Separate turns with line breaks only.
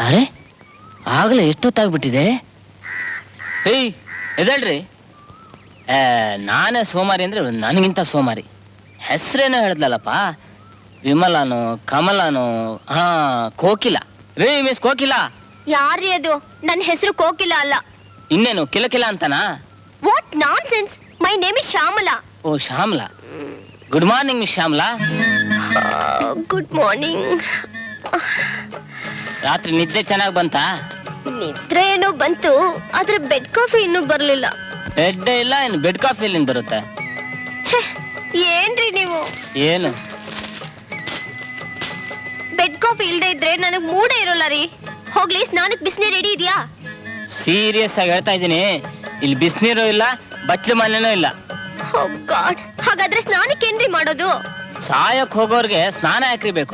ಅರೆ ಆಗಲೇ ಎಷ್ಟೊತ್ತಾಗ್ಬಿಟ್ಟಿದೆ. ಏಯ್ ಎದಳ್ರಿ. ನಾನೇ ಸೋಮಾರಿ ಅಂದ್ರೆ ನನಗಿಂತ ಸೋಮಾರಿ. ಹೆಸರೇನೋ ಹೇಳ್ದಲ್ಲಪ್ಪ, ವಿಮಲಾನು ಕಮಲಾನು ಕೋಕಿಲ. ರೀ ಮಿಸ್ ಕೋಕಿಲ.
ಯಾರ್ರೀ ಅದು? ನನ್ನ ಹೆಸರು ಕೋಕಿಲ ಅಲ್ಲ.
ಇನ್ನೇನು ಕಿಲಕಿಲ ಅಂತನಾ?
What nonsense, my name is Shyamala.
Oh Shyamala, good morning miss Shyamala.
Good morning.
ರಾತ್ರಿ ನಿದ್ದೆ ಚೆನ್ನಾಗಿ ಬಂತಾ?
ನಿದ್ರೆ ಏನೋ ಬಂತು, ಆದ್ರೆ ಬೆಡ್ ಕಾಫಿ ಇನ್ನೂ ಬರ್ಲಿಲ್ಲ.
ಬೆಡ್ ಇಲ್ಲ, ಇನ್ನು ಬೆಡ್ ಕಾಫಿ ಎಲ್ಲಿಂದ ಬರುತ್ತೆ?
ಛೇ, ಏನ್ರಿ ನೀವು?
ಏನು
ಬೆಡ್ ಕಾಫಿ ಇಲ್ದೇ ಇದ್ರೆ ನನಗ್ ಮೂಡೇ ಇರೋಲ್ಲ ರೀ. ಹೋಗ್ಲಿ, ಸ್ನಾನಕ್ ಬಿಸಿನೀರ್ ರೆಡಿ ಇದೆಯಾ?
ಸೀರಿಯಸ್ ಆಗಿ ಹೇಳ್ತಾ ಇದ್ದೀನಿ, ಇಲ್ಲಿ ಬಿಸಿನೀರು ಇಲ್ಲ, ಬಟ್ಲು ಮನೆನೂ ಇಲ್ಲ.
ಓ ಗಾಡ್, ಹಾಗಾದ್ರೆ ಸ್ನಾನಕ್ಕೆ ಏನ್ರಿ ಮಾಡೋದು?
ಸಾಯಕ್ ಹೋಗೋರ್ಗೆ ಸ್ನಾನ ಯಾಕ್ರಿ ಬೇಕು?